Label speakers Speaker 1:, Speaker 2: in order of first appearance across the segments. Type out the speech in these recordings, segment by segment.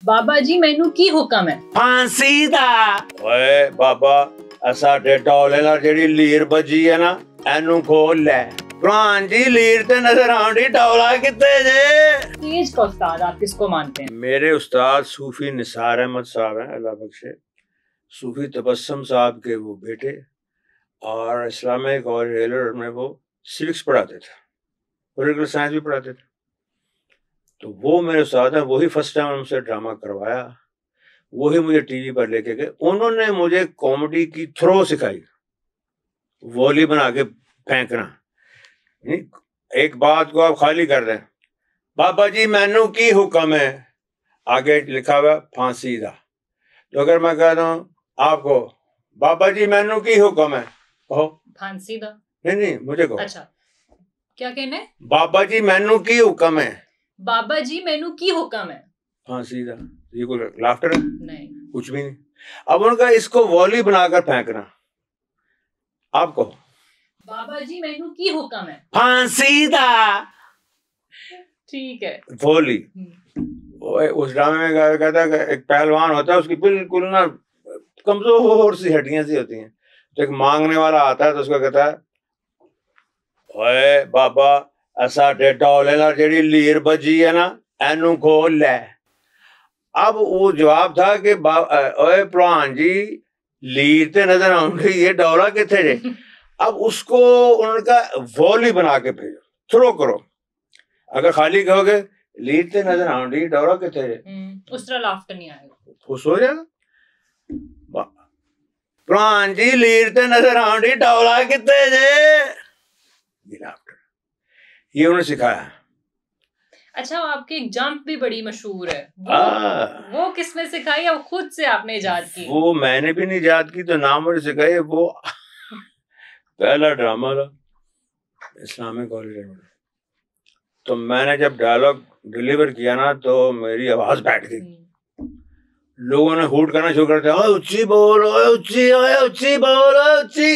Speaker 1: बाबा जी मैनू की हुक्म है?
Speaker 2: फांसी दा। ओए बाबा साडे डोले नाल जेड़ी लीर बजी है ना एनू खोल ले। प्रधान जी लीर ते नजर आउंदी, डोला कित्थे जे?
Speaker 1: तेज का उस्ताद आप किसको मानते हैं?
Speaker 2: मेरे उस्ताद सूफी निसार अहमद साहब हैं, अल्लाह बख्शे। सूफी तबस्सुम साहब के वो बेटे, और इस्लामिक कॉलेज में वो सिविक्स पढ़ाते थे, पॉलिटिकल साइंस भी पढ़ाते थे। तो वो मेरे उस्ताद हैं, वही फर्स्ट टाइम उनसे ड्रामा करवाया, वही मुझे टीवी पर लेके गए। उन्होंने मुझे कॉमेडी की थ्रो सिखाई, वॉली बना के फेंकना। एक बात को आप खाली कर दें, बाबा जी मैनू की हुक्म है, आगे लिखा हुआ फांसी दा। तो अगर मैं कहता हूँ आपको बाबा जी मैनू की हुक्म है, कहो
Speaker 1: फांसी दा।
Speaker 2: नहीं मुझे कहो।
Speaker 1: अच्छा क्या कहना है?
Speaker 2: बाबा जी मैनू की हुक्म है।
Speaker 1: बाबा जी मैनू की हुक्म है,
Speaker 2: फांसी दा। ये कोई लाफ्टर है?
Speaker 1: नहीं,
Speaker 2: कुछ भी नहीं। अब उनका इसको वॉली बनाकर फेंकना। आप कहो
Speaker 1: बाबा जी मैनू की हुक्म है,
Speaker 2: फांसी दा।
Speaker 1: ठीक है।
Speaker 2: वॉली। उस ड्रामे में कहता है कि एक पहलवान होता है, उसकी बिल्कुल ना कमजोर सी हड्डियां सी होती हैं। तो एक मांगने वाला आता है, तो उसको कहता है ओए बाबा साडे डोले नाल जेड़ी लीर बजी है ना एनू खोल ले। अब वो जवाब था कि ओए प्रधान जी लीर ते नजर आउंदी, ये डोला किथे जे? अब उसको उनका वॉली बना के भेजो, थ्रो करो। अगर खाली कहोगे लीर ते नजर आउंदी, डोला किथे जे,
Speaker 1: उस तरह लाफ्टर नहीं आएगा,
Speaker 2: खुश हो जाएगा। प्रधान जी लीर ते नजर आउंदी, डोला किथे जे, ये लाफ्टर। ये उन्होंने सिखाया।
Speaker 1: अच्छा आपकी एक जंप भी बड़ी मशहूर है, वो किसने सिखाई है? वो खुद से आपने इजाद की?
Speaker 2: वो मैंने भी नहीं इजाद की, तो नाम मुझे सिखाई। वो पहला ड्रामा था इस्लामिक कॉलेज में। तो मैंने जब डायलॉग डिलीवर किया ना, तो मेरी आवाज बैठ गई। लोगों ने हूट करना शुरू कर दिया, ऊंची बोल, ऊंची, ऊंची बोल, ऊंची।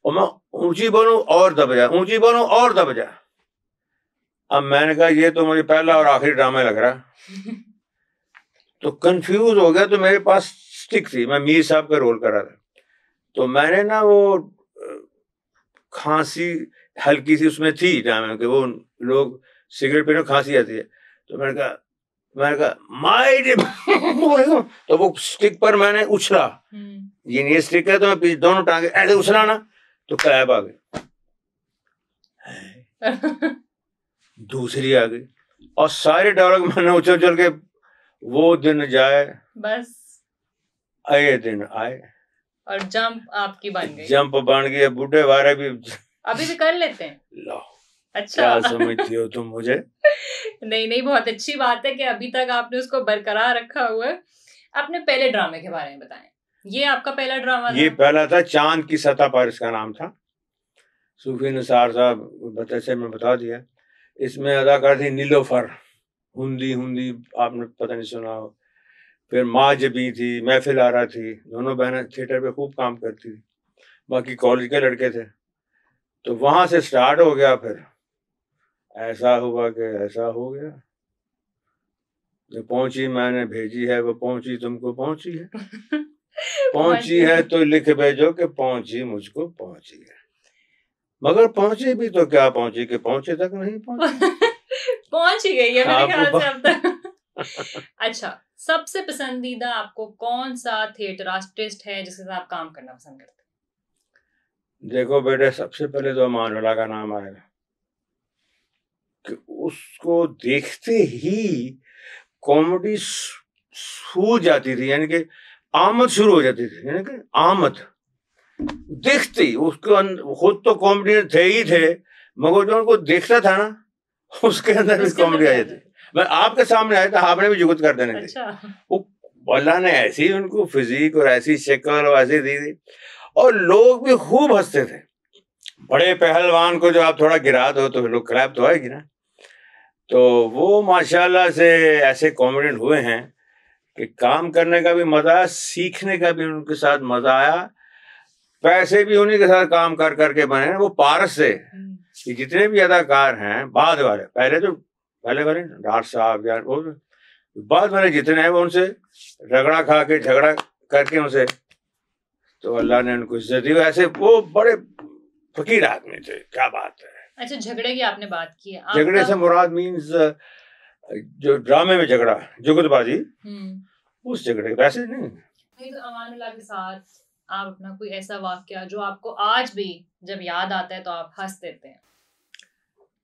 Speaker 2: और मैं ऊंची बोलूं और दब जा, ऊंची बोलूं और दब जा। अब मैंने कहा ये तो मुझे पहला और आखिरी ड्रामा लग रहा। तो कंफ्यूज हो गया। तो मेरे पास स्टिक थी, मैं मीर साहब का रोल कर रहा था। तो मैंने ना वो खांसी हल्की सी उसमें थी ड्रामे में, कि वो लोग सिगरेट पीने खांसी आती है। तो मैंने कहा माय तो वो स्टिक पर मैंने उछला। ये स्टिक है, तो मैं पीछे दोनों टांगे ऐसे उछला ना, तो क्लैप आ गई। दूसरी आ गई, और सारे डायलॉग मैंने उछल उछल के, वो दिन जाए
Speaker 1: बस
Speaker 2: आए दिन आए,
Speaker 1: और जंप आपकी बन गई।
Speaker 2: जंप बन गई। बूढ़े वारे भी
Speaker 1: अभी भी कर लेते हैं।
Speaker 2: लो
Speaker 1: अच्छा
Speaker 2: क्या समझती हो तुम मुझे?
Speaker 1: नहीं बहुत अच्छी बात है कि अभी तक आपने उसको बरकरार रखा हुआ है। अपने पहले ड्रामे के बारे में बताएं। ये आपका पहला ड्रामा था?
Speaker 2: ये पहला था, चांद की सतह पर इसका नाम था। सूफी निसार साहब से मैं बता दिया। इसमें अदाकार थी नीलोफर, हुंदी आपने पता नहीं सुना हो। फिर माँ जबी थी, महफिल आरा थी, दोनों बहनें थिएटर पे खूब काम करती थी। बाकी कॉलेज के लड़के थे। तो वहां से स्टार्ट हो गया। फिर ऐसा हुआ कि ऐसा हो गया, जो पहुंची मैंने भेजी है, वो पहुंची तुमको पहुंची है। पहुंची है तो लिख भेजो कि पहुंची मुझको पहुंची है। मगर पहुंची भी तो क्या पहुंची, कि पहुंचे तक नहीं पहुंची।
Speaker 1: पहुंच ही गई है मेरे ख्याल से अब तक। अच्छा सबसे पसंदीदा आपको कौन सा थिएटर आर्टिस्ट है जिसके साथ आप काम करना पसंद करते हैं?
Speaker 2: देखो बेटे, सबसे पहले तो अमानुल्लाह का नाम आएगा, कि उसको देखते ही कॉमेडी सूझ जाती थी, यानी कि आमद शुरू हो जाती थी। यानी कि आमद देखते ही उसको, खुद तो कॉमेडी थे ही थे, मगर जो उनको देखता था ना, उसके अंदर भी कॉमेडी आ जाती। मैं आपके सामने आया था, आपने भी जुगत कर देने थे।
Speaker 1: अच्छा।
Speaker 2: वो अल्लाह ने ऐसी उनको फिजिक और ऐसी शक्ल और ऐसी दी थी, और लोग भी खूब हंसते थे। बड़े पहलवान को जो आप थोड़ा गिरा दो तो लोग क्लैप तो आएगी ना। तो वो माशाल्लाह से ऐसे कॉमेडियन हुए हैं कि काम करने का भी मजा, सीखने का भी उनके साथ मजा आया। पैसे भी उन्हीं के साथ काम कर करके बने। वो पारस से कि जितने भी अदाकार हैं बाद वाले, पहले वाले डार साहब यार, वो بعد میں نے جتنے ہیں وہ ان سے رگڑا کھا کے جھگڑا کر کے ان سے تو اللہ نے ان کو عزت دی. ایسے وہ بڑے فقیر آدمی تھے. کیا بات ہے.
Speaker 1: اچھا جھگڑے کی آپ نے بات کی ہے.
Speaker 2: جھگڑے سے مراد مینز جو ڈرامے میں جھگڑا جگت بازی اس جھگڑے ویسے نہیں.
Speaker 1: تو امان اللہ کے ساتھ آپ اپنا کوئی ایسا واقعہ جو آپ کو آج بھی جب یاد آتا ہے تو آپ ہنس دیتے ہیں.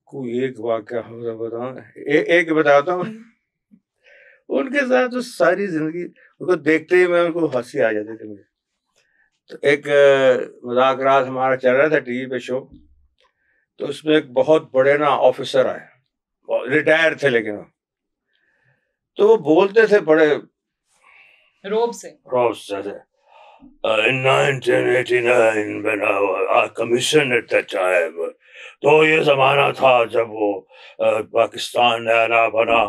Speaker 2: کوئی ایک واقعہ ہو بتاؤں. ایک بتاتا ہوں. ان کے ساتھ تو ساری زندگی ان کو دیکھتے ہی میں ان کو ہنسی آ جاتی تھی مجھے. تو ایک مذاکرات ہمارا چل رہا تھا ٹی وی پہ شو. تو اس میں ایک بہت بڑے نا آفیسر آئے, ریٹائر تھے لیکن وہ تو وہ بولتے تھے بڑے
Speaker 1: روب سے.
Speaker 2: In 1989 when I commissioned at that time, تو یہ زمانہ تھا جب وہ پاکستان نیا بنا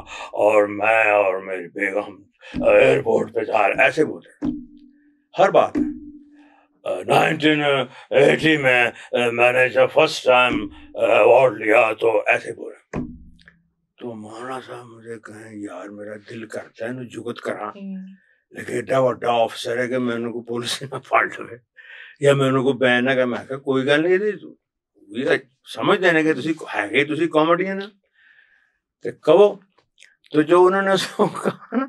Speaker 2: اور میں اور میری بیگم ایئرپورٹ پہ جا رہے. ایسے بولتے ہر بات. 1980 میں نے جب فرسٹ ٹائم ایوارڈ لیا تو ایسے بولے. تو مولانا صاحب مجھے کہیں یار میرا دل کرتا ہے نا جگت کرا, لیکن ایڈا وڈا آفیسر ہے کہ میں ان کو پولیس نہ پھاڑ لے یا میں ان کو بین نہ. میں کہ کوئی گل نہیں سمجھ دینے کہ ہے تسی کامیڈین کہو. تو جو انہوں نے کہا نا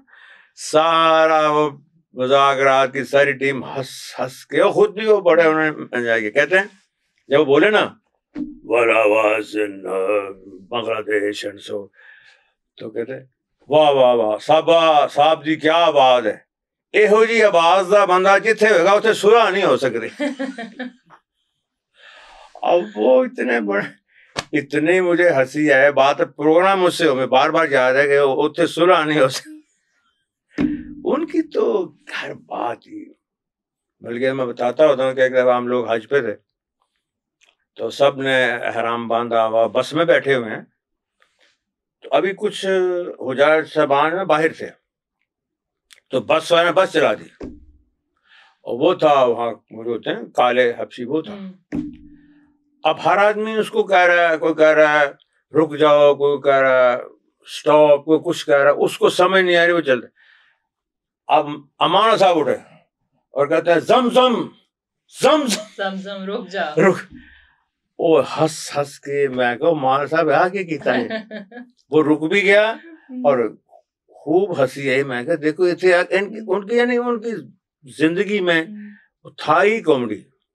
Speaker 2: سارا وہ مذاکرات کی ساری ٹیم ہنس ہنس کے خود بھی وہ بڑے انہوں نے انجوائے کیا. کہتے ہیں جب وہ بولے نا والا آواز بنگلہ دیش اینڈ سو, تو کہتے ہیں واہ واہ واہ صاحب جی کیا آواز ہے. یہو جی آواز دا بندہ جتھے ہوگا اتنے سلا نہیں ہو سکتی. اب وہ اتنے بڑے اتنی مجھے ہنسی آئے. بات پروگرام مجھ سے میں بار بار یاد ہے کہ اتنے سلا نہیں ہو سکتی. ان کی تو ہر بات ہی. بلکہ میں بتاتا ہوتا ہوں کہ ایک دفعہ ہم لوگ حج پہ تھے تو سب نے احرام باندھا ہوا, بس میں بیٹھے ہوئے ہیں. تو ابھی کچھ حجاج صاحبان میں باہر تھے تو بس والے نے بس چلا دی اور وہ تھا وہاں ہوتے ہیں کالے حبشی وہ تھا. اب ہر آدمی اس کو کہہ رہا ہے, کوئی کہہ رہا ہے رک جاؤ, کوئی کہہ رہا ہے اسٹاپ, کوئی کچھ کہہ رہا ہے. اس کو سمجھ نہیں آ رہی وہ چل رہے. اب امان صاحب اٹھے اور کہتے ہیں زم زم زم
Speaker 1: زم زم رک جا
Speaker 2: رک. وہ ہنس ہنس کے میں کہوں مان صاحب آگے کیتا ہے. وہ رک بھی گیا اور خوب ہنسی آئی. میں کہا دیکھو ان کی یعنی ان کی زندگی میں تھا ہی کامیڈی.